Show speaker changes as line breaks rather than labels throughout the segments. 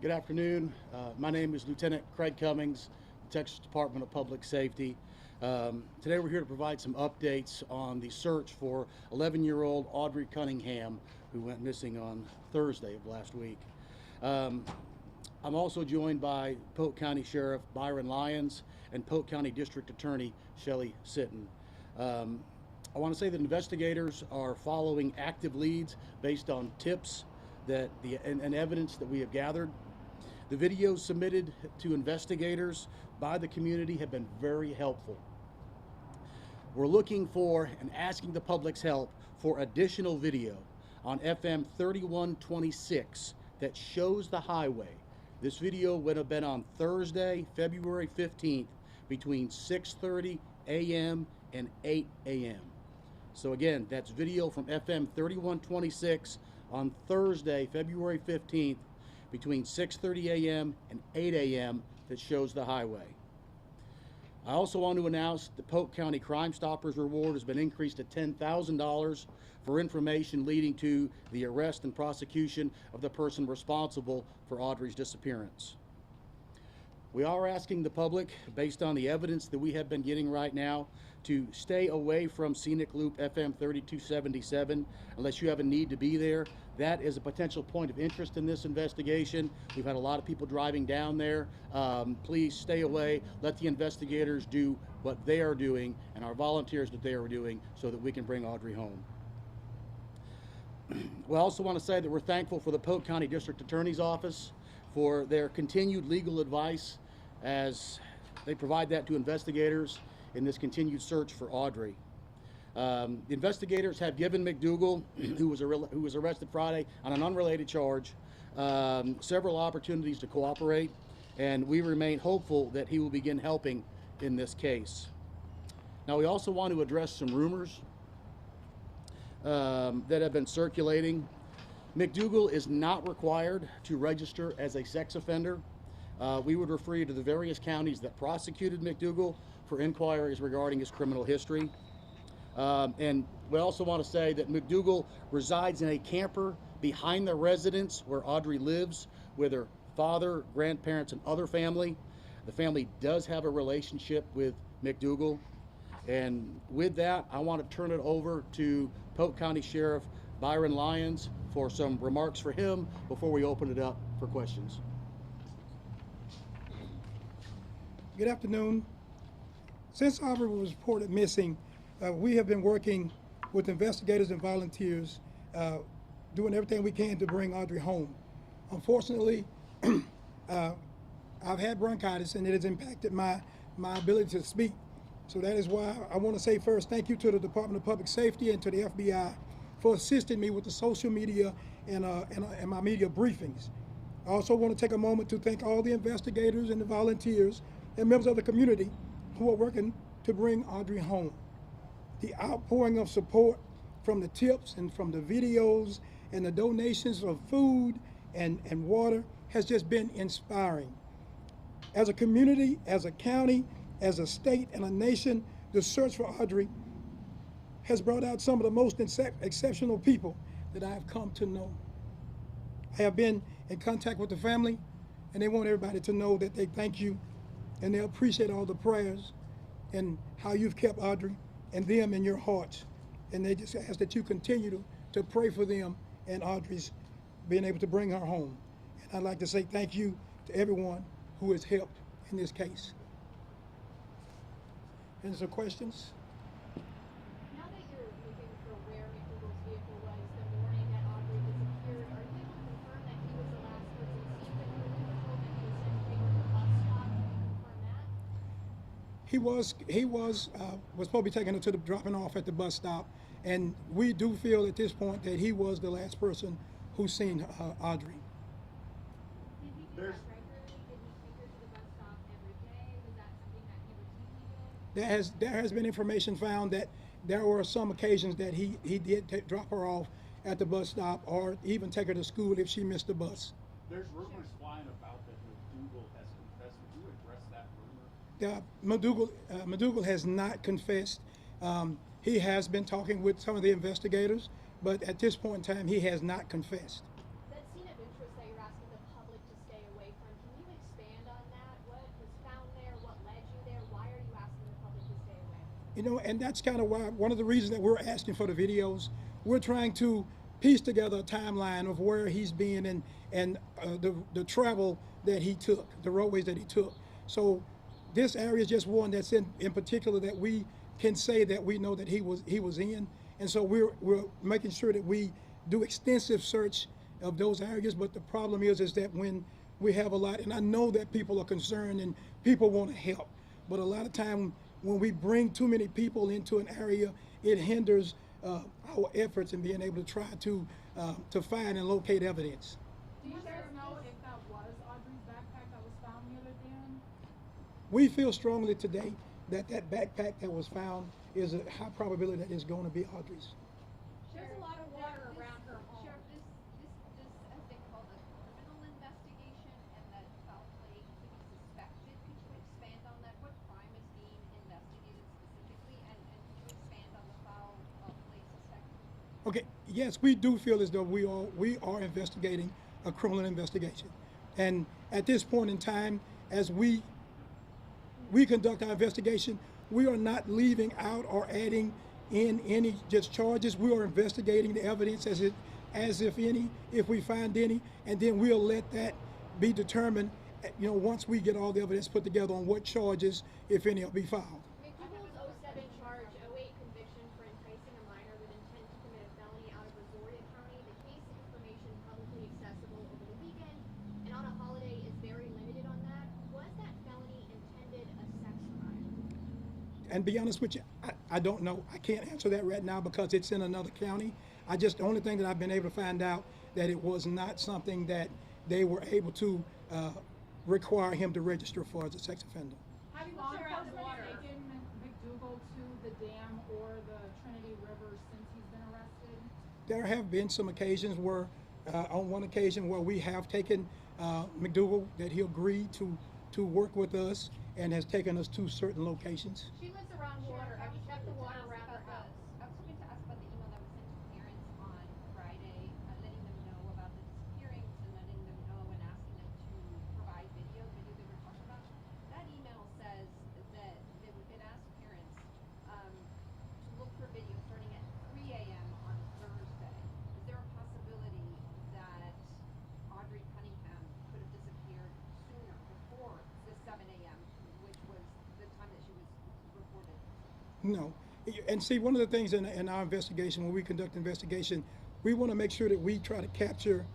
Good afternoon. My name is Lieutenant Craig Cummings, Texas Department of Public Safety. Today we're here to provide some updates on the search for 11-year-old Audrii Cunningham, who went missing on Thursday of last week. I'm also joined by Polk County Sheriff Byron Lyons and Polk County District Attorney Shelley Sitton. I want to say that investigators are following active leads based on tips and evidence that we have gathered. The videos submitted to investigators by the community have been very helpful. We're looking for and asking the public's help for additional video on FM 3126 that shows the highway. This video would have been on Thursday, February 15th between 6:30 a.m. and 8 a.m. So again, that's video from FM 3126 on Thursday, February 15th between 6:30 a.m. and 8 a.m. that shows the highway. I also want to announce the Polk County Crime Stoppers reward has been increased to $10,000 for information leading to the arrest and prosecution of the person responsible for Audrii's disappearance. We are asking the public, based on the evidence that we have been getting right now, to stay away from Scenic Loop FM 3277 unless you have a need to be there. That is a potential point of interest in this investigation. We've had a lot of people driving down there. Please stay away. Let the investigators do what they are doing and our volunteers that they are doing so that we can bring Audrii home. We also want to say that we're thankful for the Polk County District Attorney's Office for their continued legal advice as they provide that to investigators in this continued search for Audrii. The investigators have given McDougal, who was arrested Friday on an unrelated charge, several opportunities to cooperate, and we remain hopeful that he will begin helping in this case. Now, we also want to address some rumors that have been circulating. McDougal is not required to register as a sex offender. We would refer you to the various counties that prosecuted McDougal for inquiries regarding his criminal history. And we also want to say that McDougal resides in a camper behind the residence where Audrii lives with her father, grandparents, and other family. The family does have a relationship with McDougal. And with that, I want to turn it over to Polk County Sheriff Byron Lyons for some remarks for him before we open it up for questions.
Good afternoon. Since Audrii was reported missing, we have been working with investigators and volunteers, doing everything we can to bring Audrii home. Unfortunately, I've had bronchitis and it has impacted my ability to speak. So that is why I want to say first, thank you to the Department of Public Safety and to the FBI for assisting me with the social media and my media briefings. I also want to take a moment to thank all the investigators and the volunteers and members of the community who are working to bring Audrii home. The outpouring of support from the tips and from the videos and the donations of food and water has just been inspiring. As a community, as a county, as a state and a nation, the search for Audrii has brought out some of the most exceptional people that I have come to know. I have been in contact with the family, and they want everybody to know that they thank you and they appreciate all the prayers and how you've kept Audrii and them in your hearts. And they just ask that you continue to pray for them and Audrii's being able to bring her home. And I'd like to say thank you to everyone who has helped in this case. Any other questions?
Now that you're looking for where McDougal's vehicle was the morning that Audrii disappeared, are you able to confirm that he was the last person seen with her vehicle, that he was sent to take her to the bus stop? Can you confirm that?
He was supposed to be taking her to the dropping off at the bus stop, and we do feel at this point that he was the last person who's seen Audrii.
Did he do that regularly? Did he take her to the bus stop every day? Was that something that he routinely did?
There has been information found that there were some occasions that he did drop her off at the bus stop or even take her to school if she missed the bus.
There's rumors flying about that McDougal has confessed. Would you address that rumor?
McDougal has not confessed. He has been talking with some of the investigators, but at this point in time, he has not confessed.
That scene of interest that you're asking the public to stay away
You know, and that's kind of why one of the reasons that we're asking for the videos. We're trying to piece together a timeline of where he's been and the travel that he took, the roadways that he took. So this area is just one that's in particular that we can say that we know that he was in, and so we're making sure that we do extensive search of those areas. But the problem is that when we have a lot, and I know that people are concerned and people want to help, but a lot of time when we bring too many people into an area, it hinders our efforts in being able to try to find and locate evidence.
Do you guys know if that was Audrey's backpack that was found the other day?
We feel strongly today that that backpack that was found is a high probability that it's going to be Audrey's.
There's a lot of water
This-
around her home.
Sheriff, this has been called a criminal investigation, and that foul play could be suspected. Could you expand on that? What crime is being investigated specifically, and could you expand on the foul play suspected?
Okay, yes, we do feel as though we are investigating a criminal investigation. And at this point in time, as we conduct our investigation, we are not leaving out or adding in any just charges. We are investigating the evidence as if any, if we find any, and then we'll let that be determined, you know, once we get all the evidence put together on what charges, if any, will be filed.
McDougal's 07 charge, 08 conviction for enticing a minor with intent to commit a felony out of Brazoria County. The case information publicly accessible over the weekend and on a holiday is very limited on that. Was that felony intended a sex crime?
And be honest with you, I don't know. I can't answer that right now because it's in another county. The only thing that I've been able to find out that it was not something that they were able to require him to register for as a sex offender.
Have law enforcement taken McDougal to the dam or the Trinity River since he's been arrested?
There have been some occasions where, on one occasion where we have taken McDougal, that he agreed to work with us and has taken us to certain locations.
She lives around water. Have you checked the water around her house?
I was hoping to ask about the email that was sent to parents on Friday, letting them know about the disappearance and letting them know and asking them to provide video they were talking about. That email says that we could ask parents to look for video starting at 3 a.m. on Thursday. Is there a possibility that Audrii Cunningham could have disappeared sooner, before the 7 a.m., which was the time that she was reported?
No. And see, one of the things in our investigation, when we conduct investigation, we want to make sure that we try to capture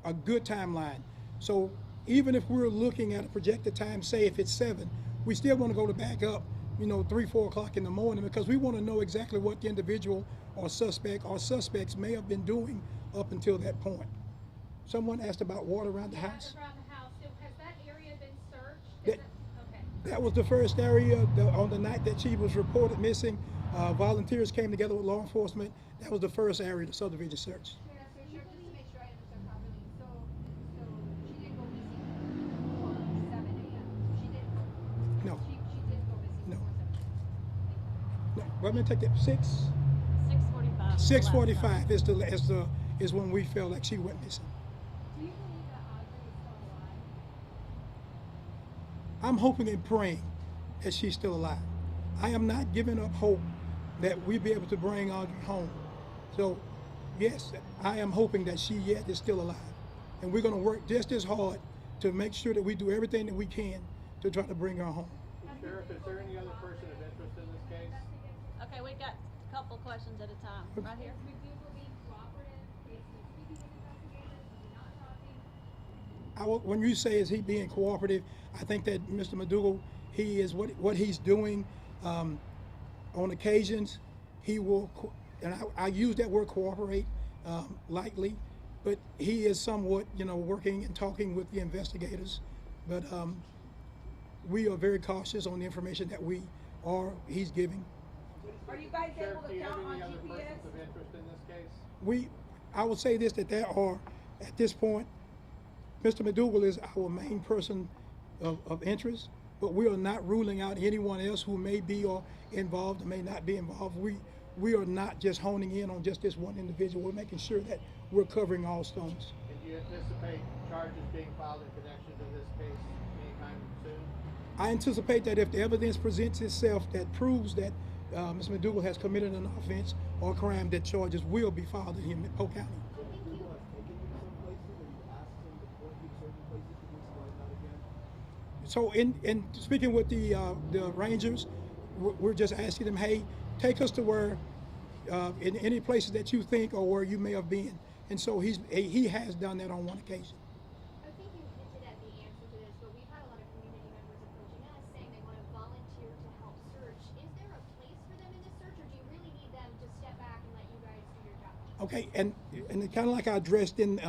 a good timeline. So even if we're looking at a projected time, say if it's 7, we still want to go to back up, 3, 4 o'clock in the morning, because we want to know exactly what the individual or suspects may have been doing up until that point. Someone asked about water around the house.
Around the house. So has that area been searched?
That-
Okay.
That was the first area on the night that she was reported missing. Volunteers came together with law enforcement. That was the first area the subdivision searched.
So, Sheriff, just to make sure I understand properly, so she didn't go missing before 7 a.m. She didn't go.
No.
She didn't go missing
No.
before 7 a.m.
No, let me take that.
6:45.
6:45 is when we felt like she went missing.
Do you believe that Audrey is still alive?
I'm hoping and praying that she's still alive. I am not giving up hope that we'll be able to bring Audrey home. So, yes, I am hoping that she yet is still alive. And we're going to work just as hard to make sure that we do everything that we can to try to bring her home.
Sheriff, is there any other person of interest in this case?
Okay, we got a couple questions at a time. Right here.
Is McDougal being cooperative? Is he speaking with investigators? Is he not talking?
When you say is he being cooperative, I think that Mr. McDougal, he is what he's doing on occasions. He will, and I use that word cooperate lightly, but he is somewhat, working and talking with the investigators. But we are very cautious on the information that he's giving.
Are you guys able
Sheriff, do
to
you have
count on
any other
GPS?
persons of interest in this case?
I will say this, that there are, at this point, Mr. McDougal is our main person of interest, but we are not ruling out anyone else who may be or involved or may not be involved. We are not just honing in on just this one individual. We're making sure that we're covering all stones.
And do you anticipate charges being filed in connection to this case anytime soon?
I anticipate that if the evidence presents itself that proves that Mr. McDougal has committed an offense or a crime, that charges will be filed in him in Polk County. So in speaking with the Rangers, we're just asking them, hey, take us to where, in any places that you think or where you may have been. And so he has done that on one occasion.
I think you hinted at the answer to this, but we've had a lot of community members approaching us saying they want to volunteer to help search. Is there a place for them in this search, or do you really need them to step back and let you guys do your job?
Okay, and kind of like I addressed in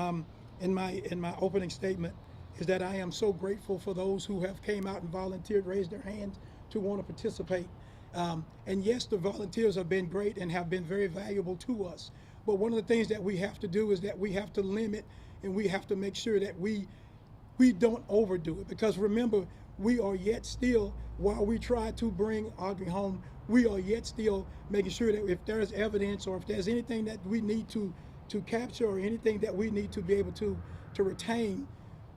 my opening statement, is that I am so grateful for those who have came out and volunteered, raised their hands to want to participate. And yes, the volunteers have been great and have been very valuable to us. But one of the things that we have to do is that we have to limit and we have to make sure that we don't overdo it. Because remember, we are yet still, while we try to bring Audrii home, we are yet still making sure that if there's evidence or if there's anything that we need to capture or anything that we need to be able to retain,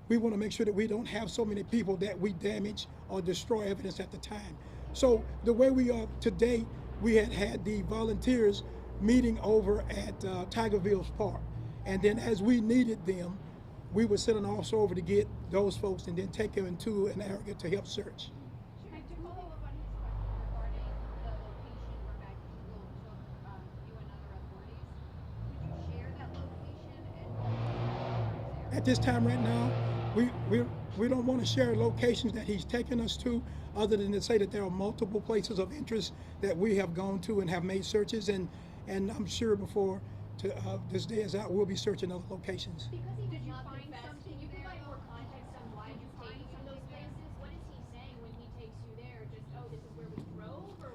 we want to make sure that we don't have so many people that we damage or destroy evidence at the time. So the way we are today, we had the volunteers meeting over at Tigerville's Park. And then as we needed them, we would send an officer over to get those folks and then take them into an area to help search.
And to follow up on his question regarding the location where McDougal took you and other authorities, could you share that location and
At this time right now, we don't want to share locations that he's taken us to, other than to say that there are multiple places of interest that we have gone to and have made searches, and I'm sure before this day is out, we'll be searching other locations.
Because he did
you
not
find
confess,
something
can you
there,
provide more
though?
context on why
Did
you
you find
take you to those
something there?
places? What is he saying when he takes you there? Just, oh, this is where we drove, or?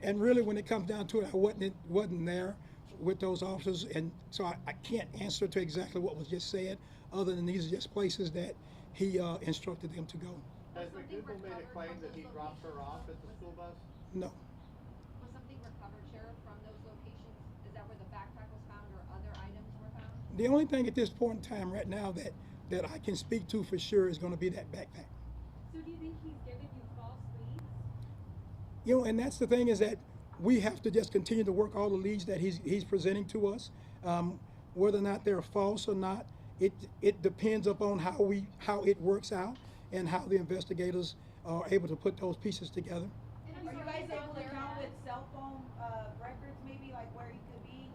And really, when it comes down to it, I wasn't there with those officers, and so I can't answer to exactly what was just said, other than these are just places that he instructed them to go.
Has McDougal made a claim that he dropped her off at the school bus?
No.
Was something recovered, Sheriff, from those locations? Is that where the backpack was found or other items were found?
The only thing at this point in time right now that I can speak to for sure is going to be that backpack.
So do you think he's giving you false leads?
You know, and that's the thing, is that we have to just continue to work all the leads that he's presenting to us. Whether or not they're false or not, it depends upon how it works out and how the investigators are able to put those pieces together.
Are you guys able to come with cell phone records, maybe like where he could be?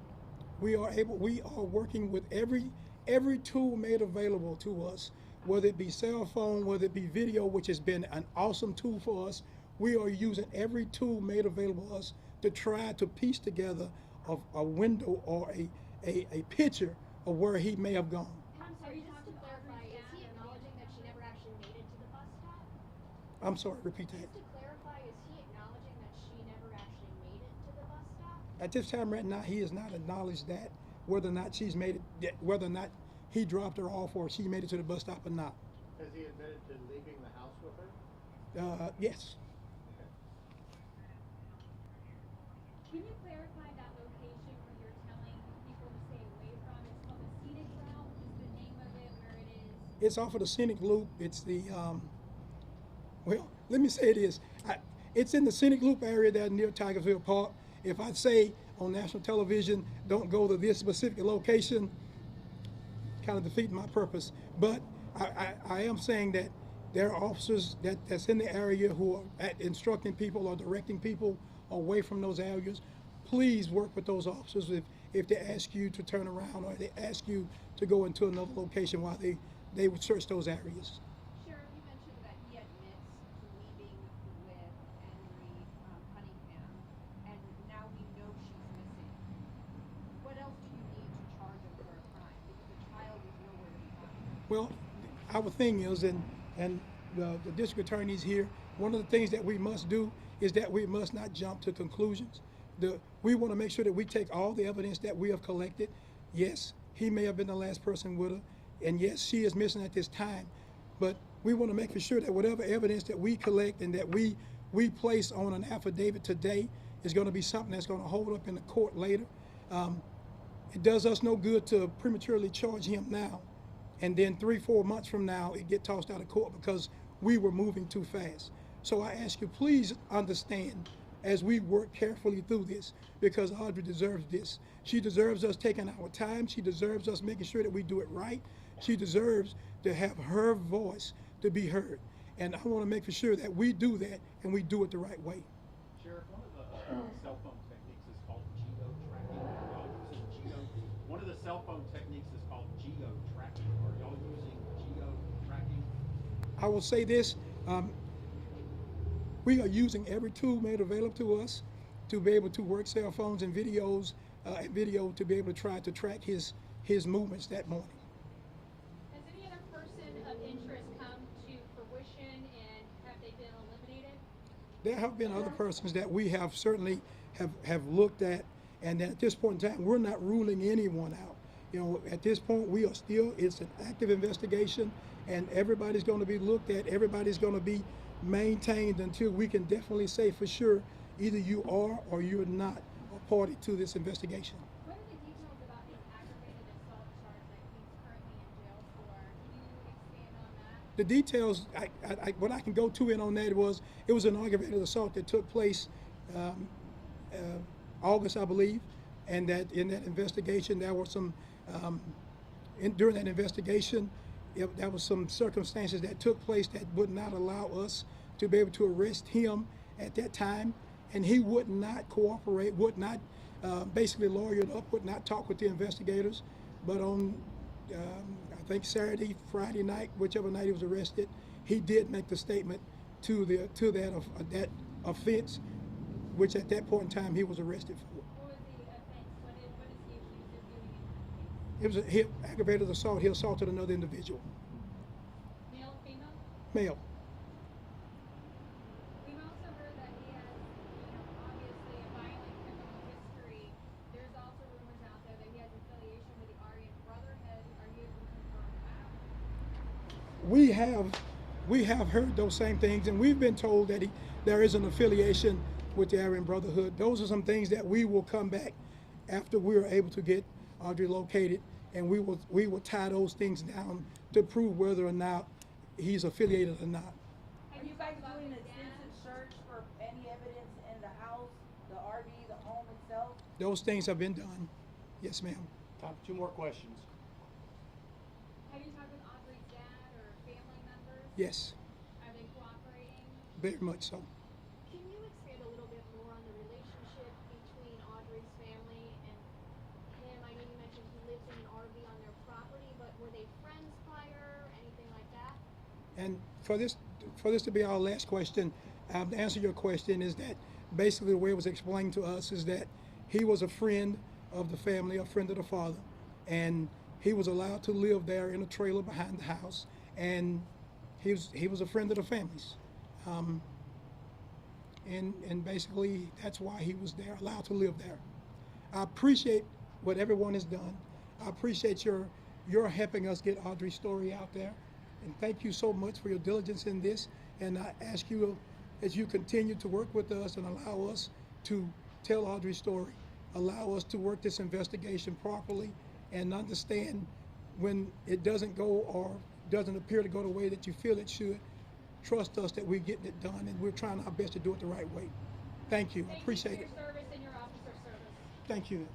We are working with every tool made available to us, whether it be cell phone, whether it be video, which has been an awesome tool for us. We are using every tool made available to us to try to piece together a window or a picture of where he may have gone.
And I'm sorry, just to clarify, is he acknowledging that she never actually made it to the bus stop?
I'm sorry, repeat that.
Just to clarify, is he acknowledging that she never actually made it to the bus stop?
At this time right now, he has not acknowledged that, whether or not she's made it, whether or not he dropped her off or she made it to the bus stop or not.
Has he admitted to leaving the house with her?
Yes.
Can you clarify that location where you're telling people to stay away from? It's called the Scenic Route, is the name of it, where it is?
It's off of the Scenic Loop. It's the, well, let me say this. It's in the Scenic Loop area there near Tigerville Park. If I say on national television, don't go to this specific location, kind of defeating my purpose. But I am saying that there are officers that's in the area who are instructing people or directing people away from those areas. Please work with those officers if they ask you to turn around or they ask you to go into another location while they would search those areas.
Sheriff, you mentioned that he admits to leaving with Audrii Cunningham, and now we know she's missing. What else do you need to charge him for a crime? Because the child is nowhere to be found.
Well, our thing is, and the district attorney's here, one of the things that we must do is that we must not jump to conclusions. We want to make sure that we take all the evidence that we have collected. Yes, he may have been the last person with her, and yes, she is missing at this time. But we want to make sure that whatever evidence that we collect and that we place on an affidavit today is going to be something that's going to hold up in the court later. It does us no good to prematurely charge him now, and then 3-4 months from now it get tossed out of court because we were moving too fast. So I ask you, please understand as we work carefully through this, because Audrii deserves this. She deserves us taking our time. She deserves us making sure that we do it right. She deserves to have her voice to be heard. And I want to make for sure that we do that and we do it the right way.
Sheriff, one of the cell phone techniques is called geo-tracking. Are y'all using geo? One of the cell phone techniques is called geo-tracking. Are y'all using geo-tracking?
I will say this, we are using every tool made available to us to be able to work cell phones and videos, and video to be able to try to track his movements that morning.
Has any other person of interest come to fruition and have they been eliminated?
There have been other persons that we have certainly have looked at, and at this point in time, we're not ruling anyone out. You know, at this point, we are still, it's an active investigation, and everybody's going to be looked at, everybody's going to be maintained until we can definitely say for sure either you are or you're not a party to this investigation.
What are the details about his aggravated assault charge that he's currently in jail for? Can you expand on that?
The details, what I can go to in on that was, it was an aggravated assault that took place August, I believe, and that in that investigation there were some, during that investigation, there was some circumstances that took place that would not allow us to be able to arrest him at that time, and he would not cooperate, would not basically lawyer up, would not talk with the investigators. But on I think Saturday, Friday night, whichever night he was arrested, he did make the statement to that offense, which at that point in time he was arrested for.
What was the offense? What is he accused of doing in that case?
It was a aggravated assault. He assaulted another individual,
Male, female?
male.
We've also heard that he has, obviously a violent criminal history. There's also rumors out there that he has affiliation with the Aryan Brotherhood. Are you able to confirm that?
We have heard those same things, and we've been told that there is an affiliation with the Aryan Brotherhood. Those are some things that we will come back after we are able to get Audrii located, and we will tie those things down to prove whether or not he's affiliated or not.
Are you guys doing an extensive search for any evidence in the house, the RV, the home itself?
Those things have been done. Yes, ma'am.
Time for 2 more questions.
Have you talked with Audrey's dad or family members?
Yes,
Are they cooperating?
very much so.
Can you expand a little bit more on the relationship between Audrey's family and him? I know you mentioned he lives in an RV on their property, but were they friends prior, anything like that?
And for this to be our last question, to answer your question is that basically the way it was explained to us is that he was a friend of the family, a friend of the father, and he was allowed to live there in a trailer behind the house, and he was a friend of the family's, and basically that's why he was there, allowed to live there. I appreciate what everyone has done. I appreciate your helping us get Audrei's story out there, and thank you so much for your diligence in this. And I ask you, as you continue to work with us and allow us to tell Audrei's story, allow us to work this investigation properly, and understand when it doesn't go or doesn't appear to go the way that you feel it should, trust us that we're getting it done, and we're trying our best to do it the right way. Thank you. I appreciate it.
Thank you for your service and your officer service.
Thank you.